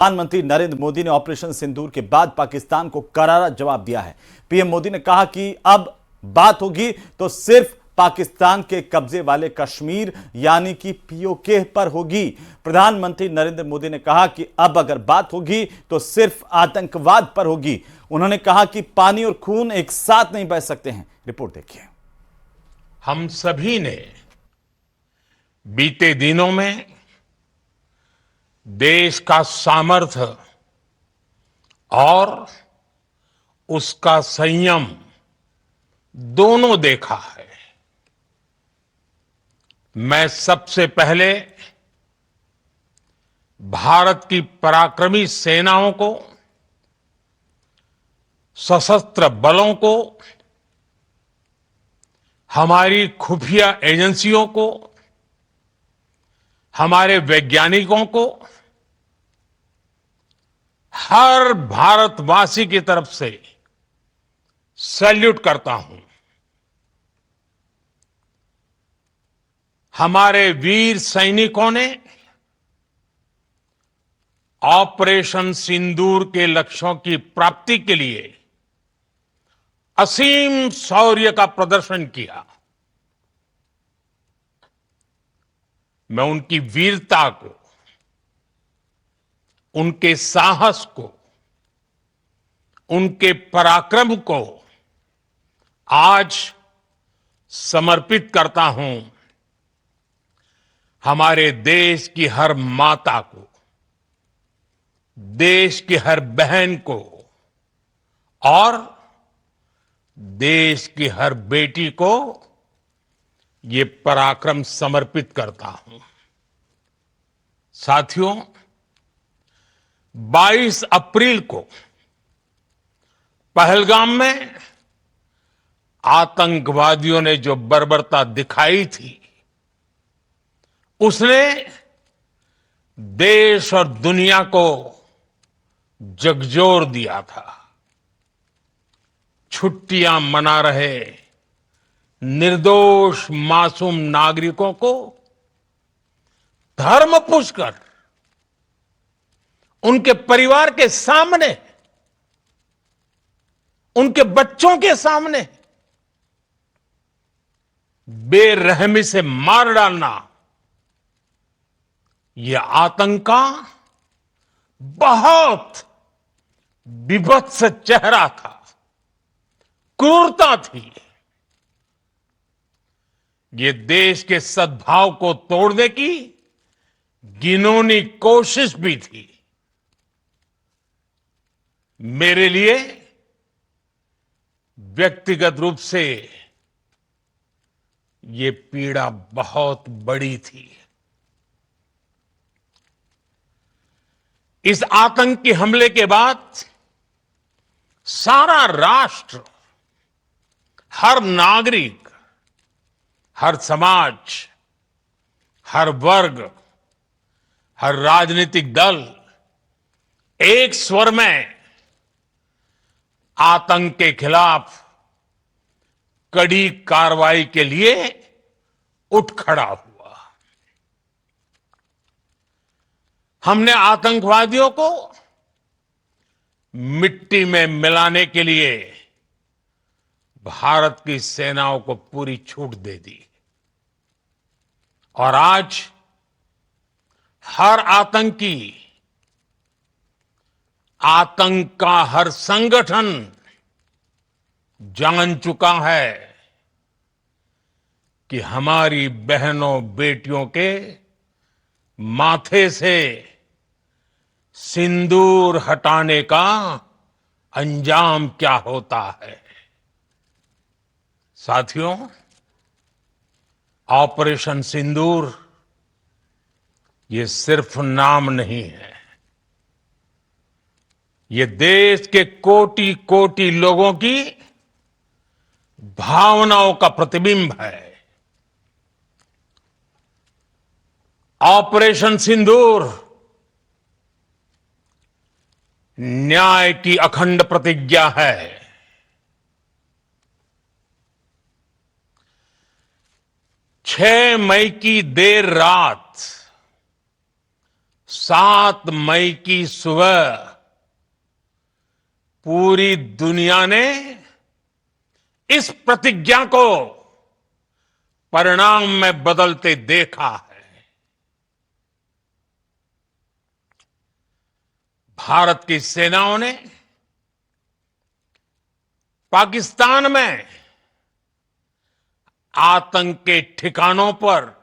प्रधानमंत्री नरेंद्र मोदी ने ऑपरेशन सिंदूर के बाद पाकिस्तान को करारा जवाब दिया है। पीएम मोदी ने कहा कि अब बात होगी तो सिर्फ पाकिस्तान के कब्जे वाले कश्मीर यानी कि पीओके पर होगी। प्रधानमंत्री नरेंद्र मोदी ने कहा कि अब अगर बात होगी तो सिर्फ आतंकवाद पर होगी। उन्होंने कहा कि पानी और खून एक साथ नहीं बह सकते हैं। रिपोर्ट देखिए। हम सभी ने बीते दिनों में देश का सामर्थ्य और उसका संयम दोनों देखा है। मैं सबसे पहले भारत की पराक्रमी सेनाओं को, सशस्त्र बलों को, हमारी खुफिया एजेंसियों को, हमारे वैज्ञानिकों को, हर भारतवासी की तरफ से सैल्यूट करता हूं। हमारे वीर सैनिकों ने ऑपरेशन सिंदूर के लक्ष्यों की प्राप्ति के लिए असीम शौर्य का प्रदर्शन किया। मैं उनकी वीरता को, उनके साहस को, उनके पराक्रम को आज समर्पित करता हूं हमारे देश की हर माता को, देश की हर बहन को और देश की हर बेटी को ये पराक्रम समर्पित करता हूं। साथियों, 22 अप्रैल को पहलगाम में आतंकवादियों ने जो बर्बरता दिखाई थी, उसने देश और दुनिया को झकझोर दिया था। छुट्टियां मना रहे निर्दोष मासूम नागरिकों को धर्म पूछकर उनके परिवार के सामने, उनके बच्चों के सामने बेरहमी से मार डालना, यह आतंक का बहुत विभत्स चेहरा था, क्रूरता थी। ये देश के सद्भाव को तोड़ने की घिनौनी कोशिश भी थी। मेरे लिए व्यक्तिगत रूप से ये पीड़ा बहुत बड़ी थी। इस आतंकी हमले के बाद सारा राष्ट्र, हर नागरिक, हर समाज, हर वर्ग, हर राजनीतिक दल एक स्वर में आतंक के खिलाफ कड़ी कार्रवाई के लिए उठ खड़ा हुआ। हमने आतंकवादियों को मिट्टी में मिलाने के लिए भारत की सेनाओं को पूरी छूट दे दी और आज हर आतंकी, आतंक का हर संगठन जान चुका है कि हमारी बहनों बेटियों के माथे से सिंदूर हटाने का अंजाम क्या होता है। साथियों, ऑपरेशन सिंदूर ये सिर्फ नाम नहीं है, ये देश के कोटि कोटि लोगों की भावनाओं का प्रतिबिंब है। ऑपरेशन सिंदूर न्याय की अखंड प्रतिज्ञा है। 6 मई की देर रात 7 मई की सुबह पूरी दुनिया ने इस प्रतिज्ञा को परिणाम में बदलते देखा है। भारत की सेनाओं ने पाकिस्तान में आतंक के ठिकानों पर,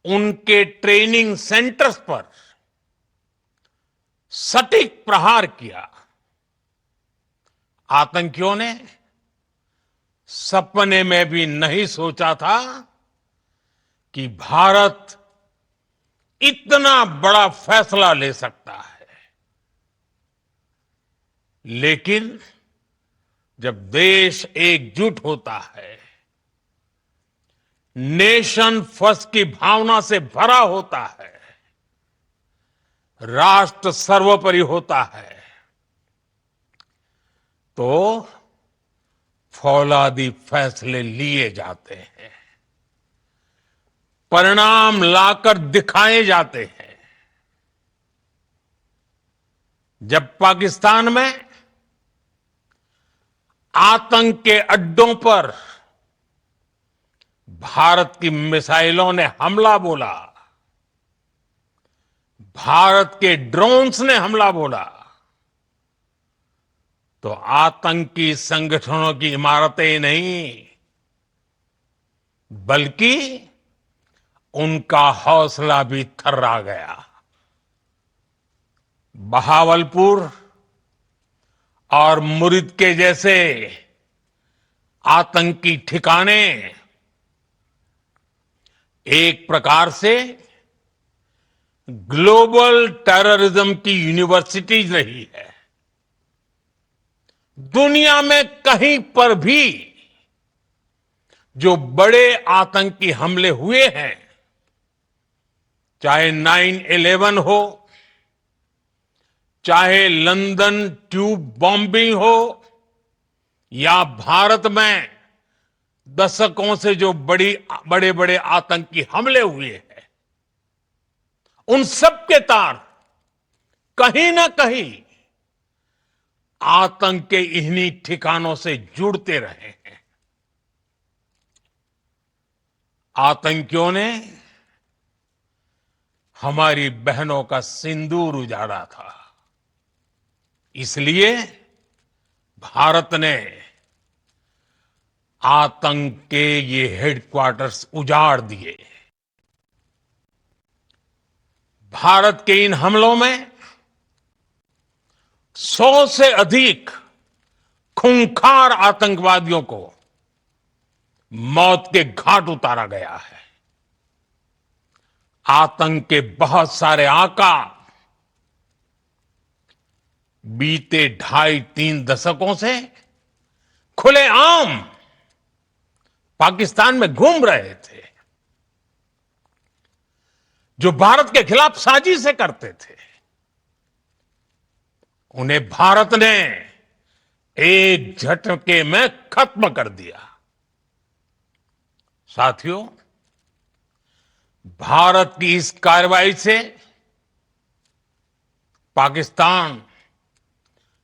उनके ट्रेनिंग सेंटर्स पर सटीक प्रहार किया। आतंकियों ने सपने में भी नहीं सोचा था कि भारत इतना बड़ा फैसला ले सकता है। लेकिन जब देश एकजुट होता है, नेशन फर्स्ट की भावना से भरा होता है, राष्ट्र सर्वोपरि होता है, तो फौलादी फैसले लिए जाते हैं, परिणाम लाकर दिखाए जाते हैं। जब पाकिस्तान में आतंक के अड्डों पर भारत की मिसाइलों ने हमला बोला, भारत के ड्रोन्स ने हमला बोला, तो आतंकी संगठनों की इमारतें नहीं, बल्कि उनका हौसला भी थर्रा गया। बहावलपुर और मुरिद के जैसे आतंकी ठिकाने एक प्रकार से ग्लोबल टेररिज्म की यूनिवर्सिटीज रही है। दुनिया में कहीं पर भी जो बड़े आतंकी हमले हुए हैं, चाहे 9/11 हो, चाहे लंदन ट्यूब बॉम्बिंग हो, या भारत में दशकों से जो बड़े बड़े आतंकी हमले हुए हैं, उन सब के तार कहीं ना कहीं आतंक के इन्हीं ठिकानों से जुड़ते रहे हैं। आतंकियों ने हमारी बहनों का सिंदूर उजाड़ा था, इसलिए भारत ने आतंक के ये हेडक्वार्टर्स उजाड़ दिए। भारत के इन हमलों में 100 से अधिक खूंखार आतंकवादियों को मौत के घाट उतारा गया है। आतंक के बहुत सारे आका बीते 2.5-3 दशकों से खुलेआम पाकिस्तान में घूम रहे थे, जो भारत के खिलाफ साजिशें करते थे। उन्हें भारत ने एक झटके में खत्म कर दिया। साथियों, भारत की इस कार्रवाई से पाकिस्तान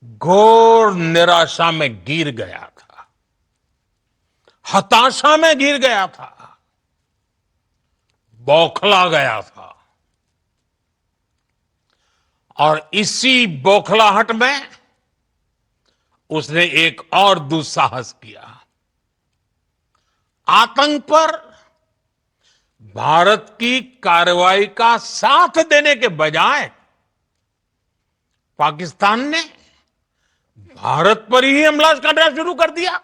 घोर निराशा में गिर गया था, हताशा में गिर गया था, बौखला गया था। और इसी बौखलाहट में उसने एक और दुस्साहस किया। आतंक पर भारत की कार्रवाई का साथ देने के बजाय पाकिस्तान ने भारत पर ही हमला करना शुरू कर दिया।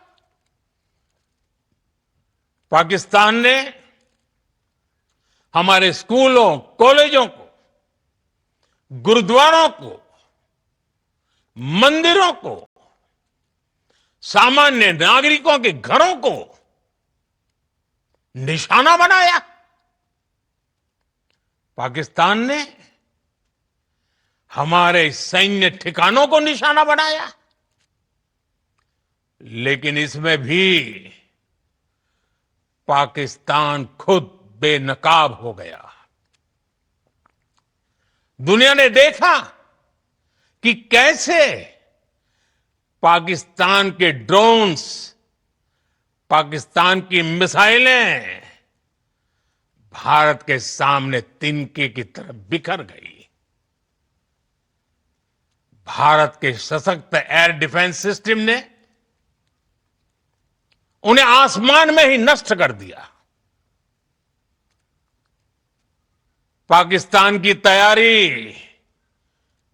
पाकिस्तान ने हमारे स्कूलों, कॉलेजों को, गुरुद्वारों को, मंदिरों को, सामान्य नागरिकों के घरों को निशाना बनाया। पाकिस्तान ने हमारे सैन्य ठिकानों को निशाना बनाया। लेकिन इसमें भी पाकिस्तान खुद बेनकाब हो गया। दुनिया ने देखा कि कैसे पाकिस्तान के ड्रोन्स, पाकिस्तान की मिसाइलें भारत के सामने तिनके की तरह बिखर गई। भारत के सशक्त एयर डिफेंस सिस्टम ने उन्हें आसमान में ही नष्ट कर दिया। पाकिस्तान की तैयारी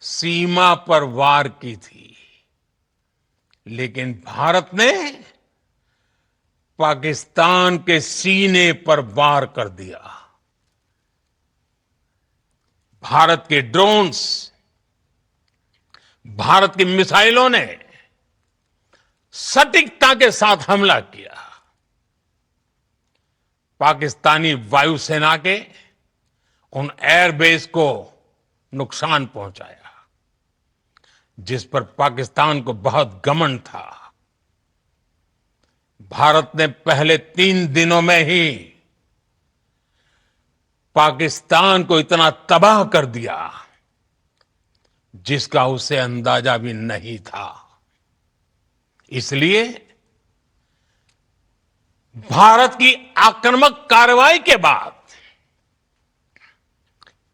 सीमा पर वार की थी, लेकिन भारत ने पाकिस्तान के सीने पर वार कर दिया। भारत के ड्रोन्स, भारत की मिसाइलों ने सटीकता के साथ हमला किया। पाकिस्तानी वायुसेना के उन एयरबेस को नुकसान पहुंचाया जिस पर पाकिस्तान को बहुत घमंड था। भारत ने पहले 3 दिनों में ही पाकिस्तान को इतना तबाह कर दिया जिसका उसे अंदाजा भी नहीं था। इसलिए भारत की आक्रामक कार्रवाई के बाद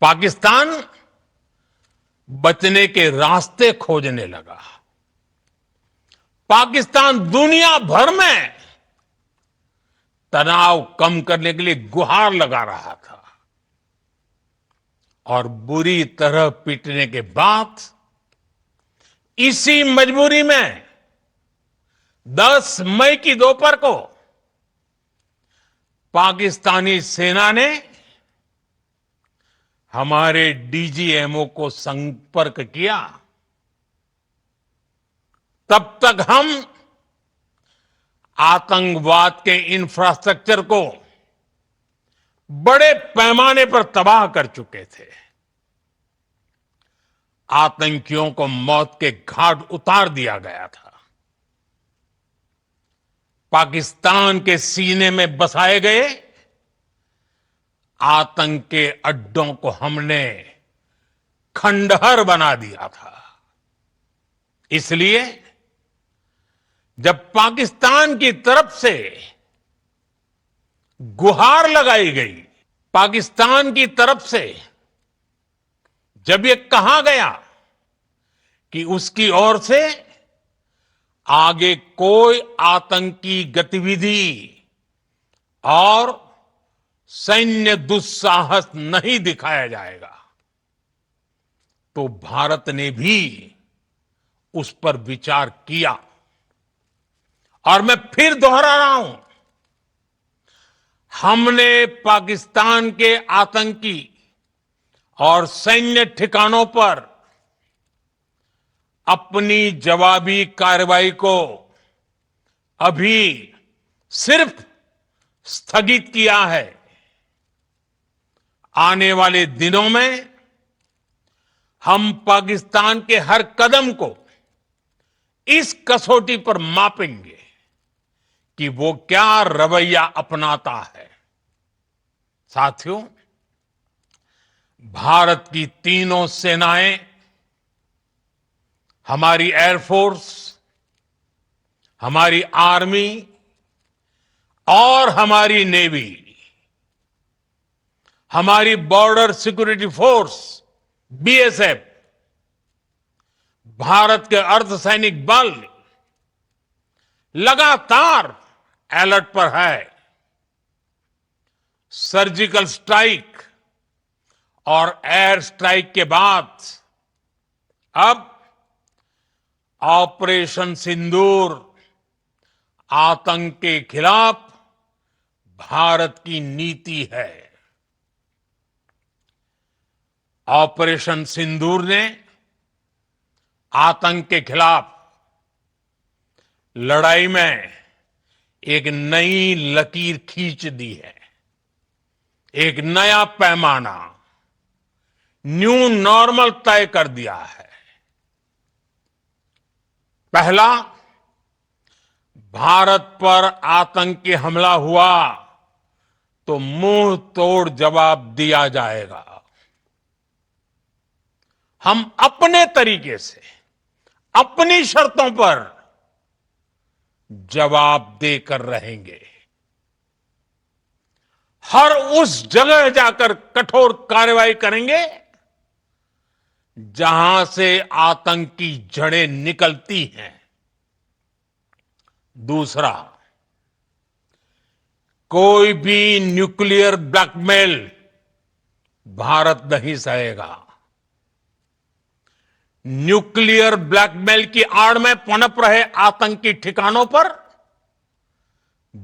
पाकिस्तान बचने के रास्ते खोजने लगा। पाकिस्तान दुनिया भर में तनाव कम करने के लिए गुहार लगा रहा था और बुरी तरह पीटने के बाद इसी मजबूरी में 10 मई की दोपहर को पाकिस्तानी सेना ने हमारे डीजीएमओ को संपर्क किया। तब तक हम आतंकवाद के इंफ्रास्ट्रक्चर को बड़े पैमाने पर तबाह कर चुके थे। आतंकियों को मौत के घाट उतार दिया गया था। पाकिस्तान के सीने में बसाए गए आतंक के अड्डों को हमने खंडहर बना दिया था। इसलिए जब पाकिस्तान की तरफ से गुहार लगाई गई, पाकिस्तान की तरफ से जब यह कहा गया कि उसकी ओर से आगे कोई आतंकी गतिविधि और सैन्य दुस्साहस नहीं दिखाया जाएगा, तो भारत ने भी उस पर विचार किया। और मैं फिर दोहरा रहा हूं, हमने पाकिस्तान के आतंकी और सैन्य ठिकानों पर अपनी जवाबी कार्रवाई को अभी सिर्फ स्थगित किया है। आने वाले दिनों में हम पाकिस्तान के हर कदम को इस कसौटी पर मापेंगे कि वो क्या रवैया अपनाता है। साथियों, भारत की तीनों सेनाएं, हमारी एयरफोर्स, हमारी आर्मी और हमारी नेवी, हमारी border security force BSF, Bharat के अर्धसैनिक बल लगातार अलर्ट पर है। सर्जिकल स्ट्राइक और एयर स्ट्राइक के बाद अब ऑपरेशन सिंदूर आतंक के खिलाफ भारत की नीति है। ऑपरेशन सिंदूर ने आतंक के खिलाफ लड़ाई में एक नई लकीर खींच दी है, एक नया पैमाना, न्यू नॉर्मल तय कर दिया है। पहला, भारत पर आतंकी हमला हुआ तो मुंह तोड़ जवाब दिया जाएगा। हम अपने तरीके से अपनी शर्तों पर जवाब देकर रहेंगे। हर उस जगह जाकर कठोर कार्रवाई करेंगे जहां से आतंक की जड़ें निकलती हैं। दूसरा, कोई भी न्यूक्लियर ब्लैकमेल भारत नहीं सहेगा। न्यूक्लियर ब्लैकमेल की आड़ में पनप रहे आतंकी ठिकानों पर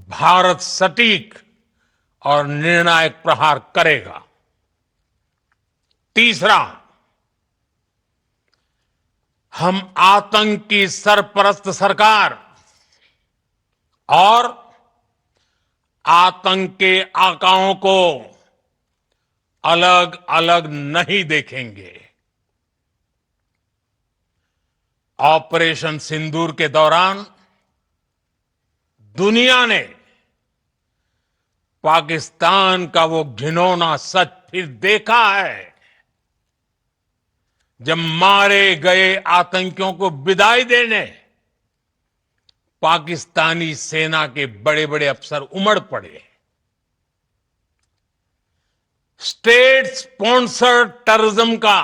भारत सटीक और निर्णायक प्रहार करेगा। तीसरा, हम आतंक की सरपरस्त सरकार और आतंक के आकाओं को अलग अलग नहीं देखेंगे। ऑपरेशन सिंदूर के दौरान दुनिया ने पाकिस्तान का वो घिनौना सच फिर देखा है, जब मारे गए आतंकियों को विदाई देने पाकिस्तानी सेना के बड़े बड़े अफसर उमड़ पड़े। स्टेट स्पॉन्सर्ड टेररिज्म का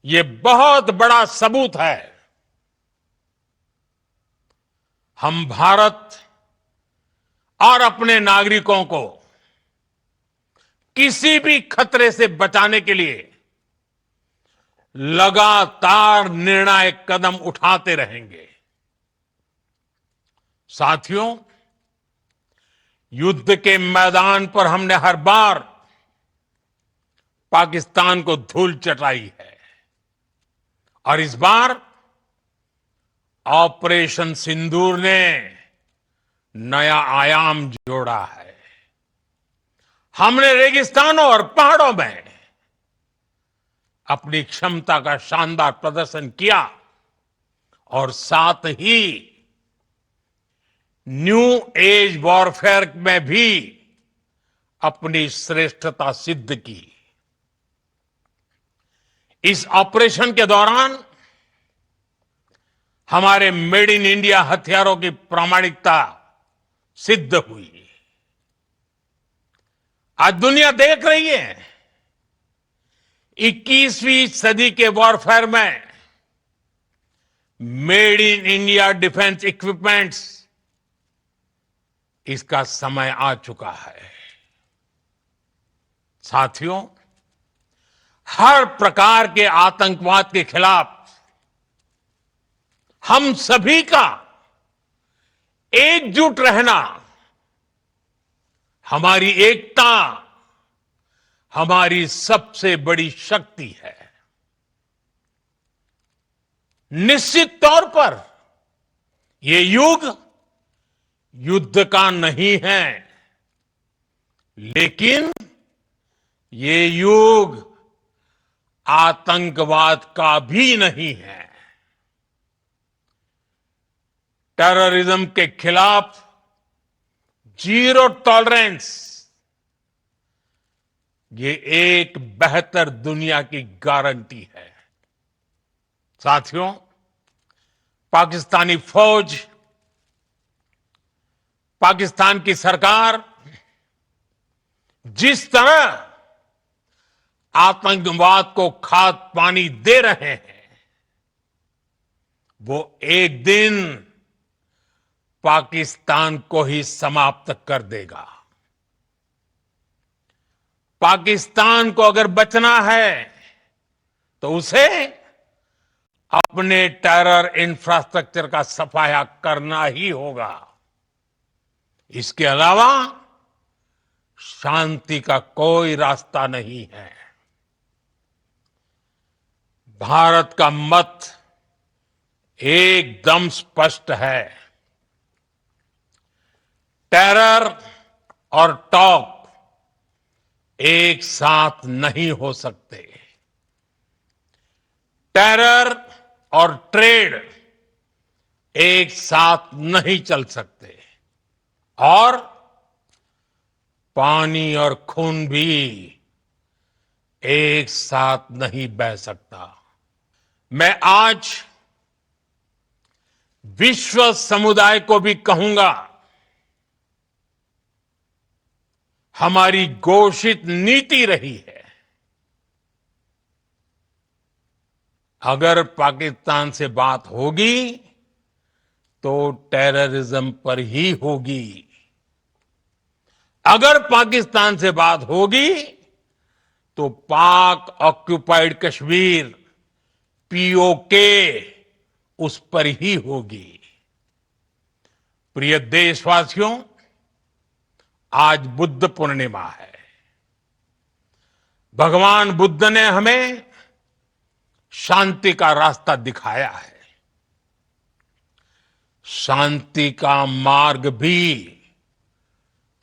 यह बहुत बड़ा सबूत है। हम भारत और अपने नागरिकों को किसी भी खतरे से बचाने के लिए लगातार निर्णायक कदम उठाते रहेंगे। साथियों, युद्ध के मैदान पर हमने हर बार पाकिस्तान को धूल चटाई है और इस बार ऑपरेशन सिंदूर ने नया आयाम जोड़ा है। हमने रेगिस्तानों और पहाड़ों में अपनी क्षमता का शानदार प्रदर्शन किया और साथ ही न्यू एज वॉरफेयर में भी अपनी श्रेष्ठता सिद्ध की। इस ऑपरेशन के दौरान हमारे मेड इन इंडिया हथियारों की प्रामाणिकता सिद्ध हुई। आज दुनिया देख रही है 21वीं सदी के वॉरफेयर में made in India defence equipments, इसका समय आ चुका है। साथियों, हर प्रकार के आतंकवाद के खिलाफ हम सभी का एकजुट रहना, हमारी एकता हमारी सबसे बड़ी शक्ति है। निश्चित तौर पर यह युग युद्ध का नहीं है, लेकिन ये युग आतंकवाद का भी नहीं है। टेररिज्म के खिलाफ जीरो टॉलरेंस, ये एक बेहतर दुनिया की गारंटी है। साथियों, पाकिस्तानी फौज, पाकिस्तान की सरकार जिस तरह आतंकवाद को खाद पानी दे रहे हैं, वो एक दिन पाकिस्तान को ही समाप्त कर देगा। पाकिस्तान को अगर बचना है तो उसे अपने टेरर इंफ्रास्ट्रक्चर का सफाया करना ही होगा। इसके अलावा शांति का कोई रास्ता नहीं है। भारत का मत एकदम स्पष्ट है। टेरर और टॉक एक साथ नहीं हो सकते। टेरर और ट्रेड एक साथ नहीं चल सकते और पानी और खून भी एक साथ नहीं बह सकता। मैं आज विश्व समुदाय को भी कहूंगा, हमारी घोषित नीति रही है, अगर पाकिस्तान से बात होगी तो टेररिज्म पर ही होगी। अगर पाकिस्तान से बात होगी तो पाक ऑक्युपाइड कश्मीर पीओके उस पर ही होगी। प्रिय देशवासियों, आज बुद्ध पूर्णिमा है। भगवान बुद्ध ने हमें शांति का रास्ता दिखाया है। शांति का मार्ग भी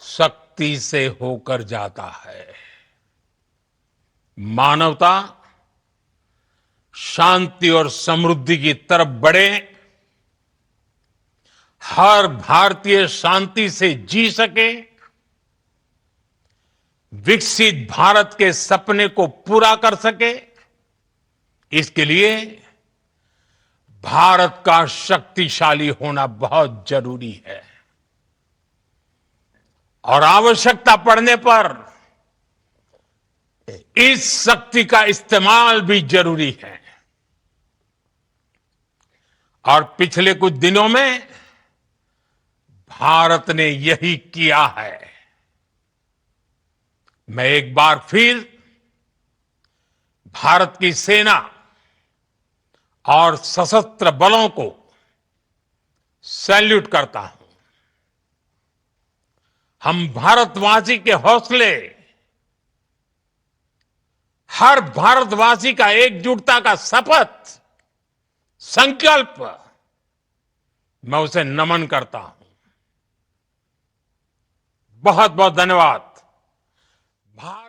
शक्ति से होकर जाता है। मानवता शांति और समृद्धि की तरफ बढ़े, हर भारतीय शांति से जी सके, विकसित भारत के सपने को पूरा कर सके, इसके लिए भारत का शक्तिशाली होना बहुत जरूरी है। और आवश्यकता पड़ने पर इस शक्ति का इस्तेमाल भी जरूरी है। और पिछले कुछ दिनों में भारत ने यही किया है। मैं एक बार फिर भारत की सेना और सशस्त्र बलों को सैल्यूट करता हूं। हम भारतवासी के हौसले, हर भारतवासी का एकजुटता का शपथ, संकल्प, मैं उसे नमन करता हूं। बहुत बहुत धन्यवाद। भारत